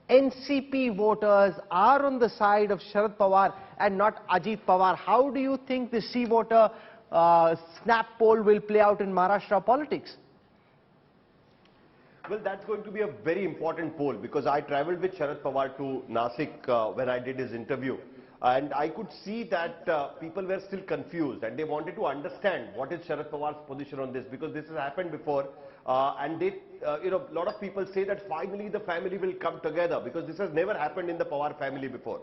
NCP voters are on the side of Sharad Pawar and not Ajit Pawar. How do you think the C voter snap poll will play out in Maharashtra politics? Well, that's going to be a very important poll because I travelled with Sharad Pawar to Nasik when I did his interview. And I could see that people were still confused and they wanted to understand what is Sharad Pawar's position on this, because this has happened before. And they, a lot of people say that finally the family will come together, because this has never happened in the Pawar family before.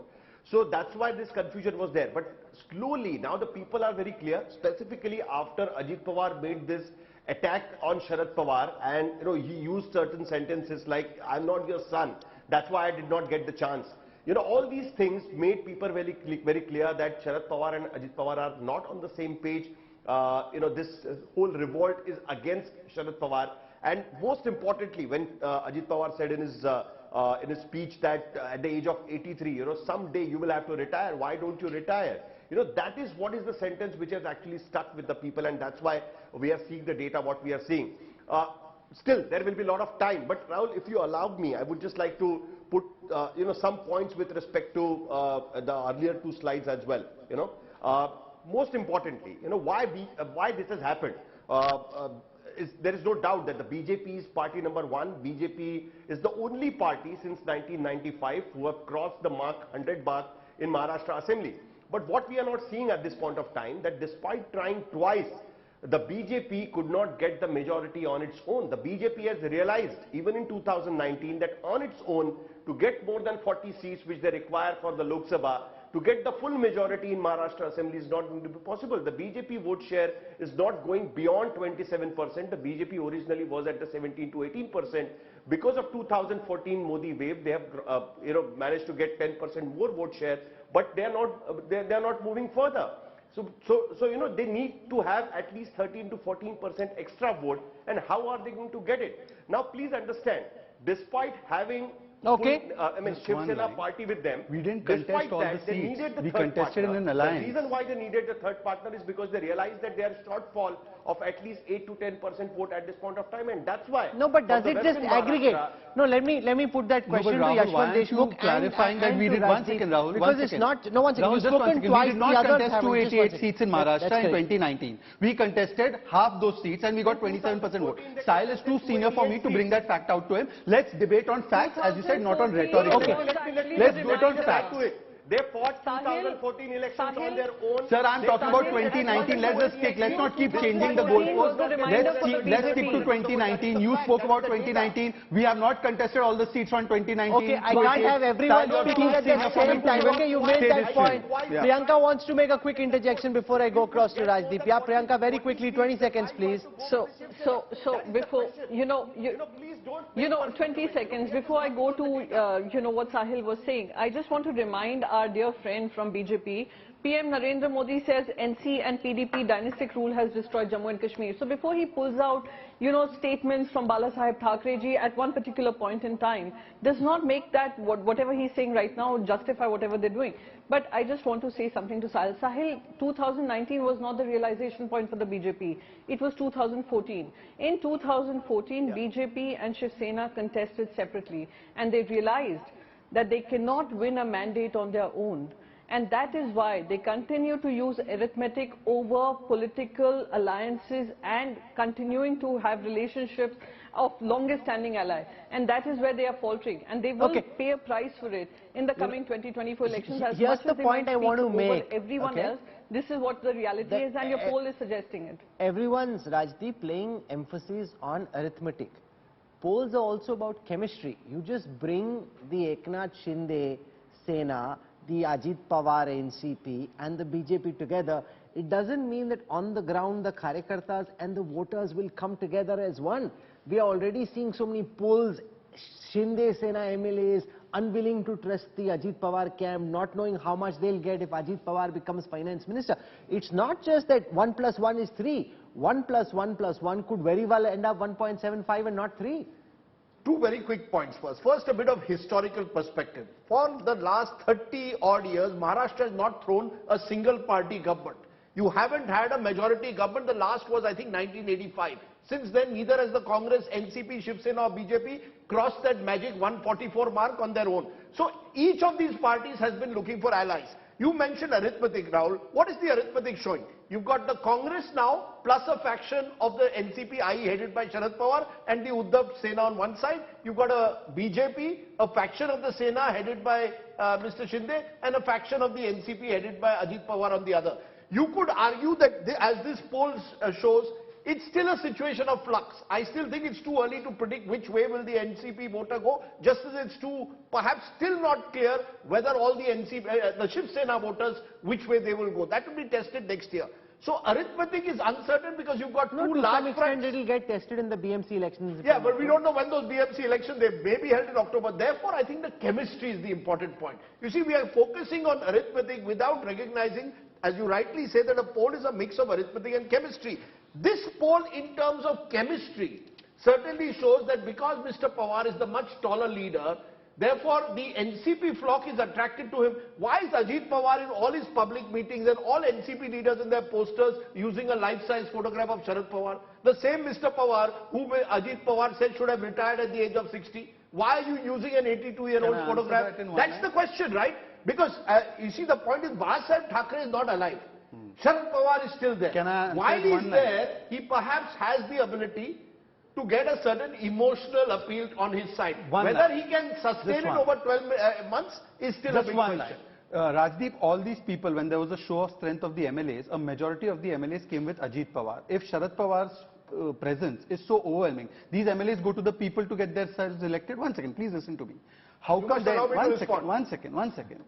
So that's why this confusion was there. But slowly now the people are very clear, specifically after Ajit Pawar made this attack on Sharad Pawar, and he used certain sentences like, "I'm not your son, that's why I did not get the chance." All these things made people very clear that Sharad Pawar and Ajit Pawar are not on the same page. This whole revolt is against Sharad Pawar. And most importantly, when Ajit Pawar said in his speech that at the age of 83, someday you will have to retire. Why don't you retire? That is what is the sentence which has actually stuck with the people, and that's why we are seeing the data, what we are seeing. Still, there will be a lot of time. But Rahul, if you allow me, I would just like to put, some points with respect to the earlier two slides as well. Most importantly, why this has happened. There is no doubt that the BJP is party number one. BJP is the only party since 1995 who have crossed the mark, 100 mark in Maharashtra Assembly. But what we are not seeing at this point of time, that despite trying twice, the BJP could not get the majority on its own. The BJP has realized, even in 2019, that on its own, to get more than 40 seats which they require for the Lok Sabha, to get the full majority in Maharashtra Assembly is not going to be possible. The BJP vote share is not going beyond 27%. The BJP originally was at the 17 to 18%. Because of 2014 Modi wave, they have managed to get 10% more vote share, but they are not moving further. So they need to have at least 13 to 14% extra vote, and how are they going to get it? Now please understand, despite having Shiv Sena party with them, we didn't contest all the seats. We contested in an alliance. The reason why they needed the third partner is because they realized that they are shortfall of at least 8 to 10% vote at this point of time, and that's why. No, but does it just aggregate? No, let me put that question to Yashwant Deshmukh, clarifying that we did 1 second, Rahul. Because it's not. No, 1 second. Rahul, just 1 second. We did not contest 288 seats in Maharashtra in 2019. We contested half those seats and we got 27% vote. Sahil is too senior for me to bring that fact out to him. Let's debate on facts, as you said, not on rhetoric. Okay. Let's do it on facts. They fought 2014 elections on their own. Sir, I'm talking about 2019. Let's just stick. Let's not keep changing the goalposts. Let's stick to 2019. You spoke about 2019. We have not contested all the seats on 2019. Okay, I can't have everyone speaking at the same time. Okay, you made that point. Yeah. Priyanka wants to make a quick interjection before I go across to Rajdeep. Yeah, Priyanka, very quickly, 20 seconds, please. So before, 20 seconds, before I go to, what Sahil was saying, I just want to remind our dear friend from BJP, PM Narendra Modi says NC and PDP dynastic rule has destroyed Jammu and Kashmir. So before he pulls out, statements from Balasaheb Thackeray ji at one particular point in time, does not make that, whatever he's saying right now, justify whatever they're doing. But I just want to say something to Sahil. Sahil, 2019 was not the realization point for the BJP. It was 2014. In 2014, BJP and Shiv Sena contested separately, and they realized that they cannot win a mandate on their own. And that is why they continue to use arithmetic over political alliances and continuing to have relationships of longest standing ally. And that is where they are faltering. And they will pay a price for it in the coming 2024 elections. As Here's much the as they point might I want to speak make. Over everyone else, this is what the reality is, and your poll is suggesting it. Everyone's, Rajdeep, playing emphasis on arithmetic. Polls are also about chemistry. You just bring the Eknath Shinde Sena, the Ajit Pawar NCP and the BJP together. It doesn't mean that on the ground the Karyakartas and the voters will come together as one. We are already seeing so many polls, Shinde Sena MLAs unwilling to trust the Ajit Pawar camp, not knowing how much they'll get if Ajit Pawar becomes finance minister. It's not just that 1 plus 1 is 3. 1 plus 1 plus 1 could very well end up 1.75 and not 3. Two very quick points first. First, a bit of historical perspective. For the last 30 odd years, Maharashtra has not thrown a single party government. You haven't had a majority government. The last was, I think, 1985. Since then, neither has the Congress, NCP, Shiv Sena or BJP crossed that magic 144 mark on their own. So each of these parties has been looking for allies. You mentioned arithmetic, Rahul. What is the arithmetic showing? You've got the Congress now plus a faction of the NCP, i.e. headed by Sharad Pawar and the Uddhav Sena on one side. You've got a BJP, a faction of the Sena headed by Mr. Shinde and a faction of the NCP headed by Ajit Pawar on the other. You could argue that as this poll shows, it's still a situation of flux. I still think it's too early to predict which way will the NCP voter go, just as it's perhaps still not clear whether all the the Shiv Sena voters, which way they will go. That will be tested next year. So arithmetic is uncertain because you've got two large fronts. It will get tested in the BMC elections. Yeah, but we don't know when those BMC elections, they may be held in October. Therefore, I think the chemistry is the important point. You see, we are focusing on arithmetic without recognizing, as you rightly say, that a poll is a mix of arithmetic and chemistry. This poll in terms of chemistry certainly shows that because Mr. Pawar is the much taller leader, therefore the NCP flock is attracted to him. Why is Ajit Pawar in all his public meetings and all NCP leaders in their posters using a life-size photograph of Sharad Pawar? The same Mr. Pawar whom Ajit Pawar said should have retired at the age of 60. Why are you using an 82-year-old photograph? That's the question, right? Because you see, the point is Babasaheb Thackeray is not alive. Sharad Pawar is still there. While he's there, he perhaps has the ability to get a certain emotional appeal on his side. Whether he can sustain it over 12 months is still a big question. Rajdeep, all these people, when there was a show of strength of the MLAs, a majority of the MLAs came with Ajit Pawar. If Sharad Pawar's presence is so overwhelming, these MLAs go to the people to get themselves elected. One second, please listen to me. How come then, one second.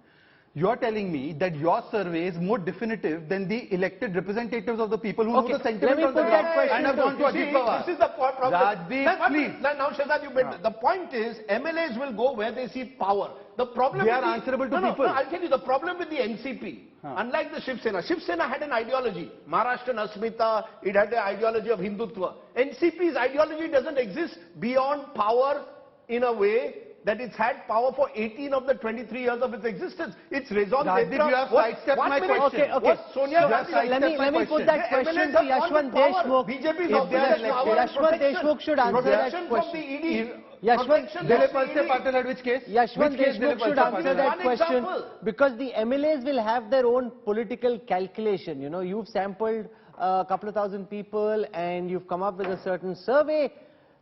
You are telling me that your survey is more definitive than the elected representatives of the people who know the sentiment on the ground and have gone to Ajit Pawar. This is the problem. Rajdeep, please. Now, Shehzad, you made the point is MLAs will go where they see power. The problem they are answerable to people. No, I'll tell you, the problem with the NCP, unlike the Shiv Sena had an ideology. Maharashtrian Asmita, it had the ideology of Hindutva. NCP's ideology doesn't exist beyond power in a way that it's had power for 18 of the 23 years of its existence. It's raison d'etre. You have sidestepped my question. Okay. Let me put that question to Yashwant Deshmukh. Yashwant Deshmukh should answer that question. Dilip Walse Patil had which case? Yashwant Deshmukh should answer that question because the MLAs will have their own political calculation. You know, you've sampled a couple of thousand people and you've come up with a certain survey.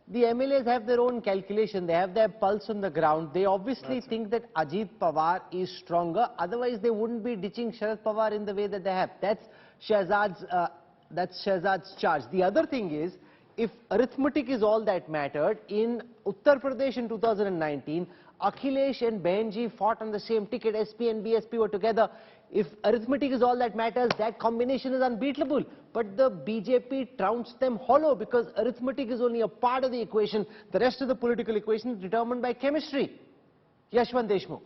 The MLAs have their own calculation. They have their pulse on the ground. They obviously think that Ajit Pawar is stronger. Otherwise, they wouldn't be ditching Sharad Pawar in the way that they have. That's Shehzad's charge. The other thing is, if arithmetic is all that mattered, in Uttar Pradesh in 2019, Akhilesh and Behenji fought on the same ticket. SP and BSP were together. If arithmetic is all that matters, that combination is unbeatable. But the BJP trounced them hollow because arithmetic is only a part of the equation. The rest of the political equation is determined by chemistry. Yashwant Deshmukh.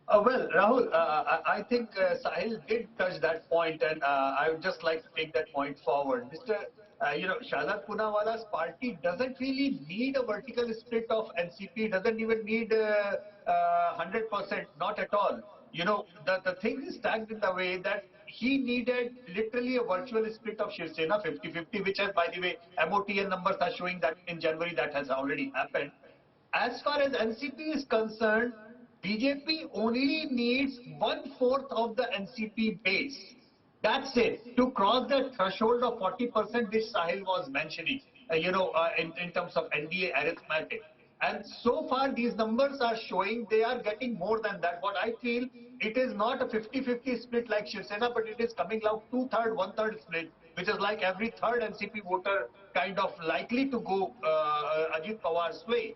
Well, Rahul, I think Sahil did touch that point, and I would just like to take that point forward. Mr. Shahzad Poonawala's party doesn't really need a vertical split of NCP, doesn't even need 100%, not at all. You know, the thing is stacked in the way that he needed literally a virtual split of Shiv Sena 50-50, which has, by the way, MOTN numbers are showing that in January that has already happened. As far as NCP is concerned, BJP only needs 1/4 of the NCP base. That's it, to cross that threshold of 40% which Sahil was mentioning, in terms of NDA arithmetic. And so far these numbers are showing they are getting more than that. What I feel, it is not a 50-50 split like Shiv Sena, but it is coming out 2/3, 1/3 split, which is like every third NCP voter kind of likely to go Ajit Pawar's way.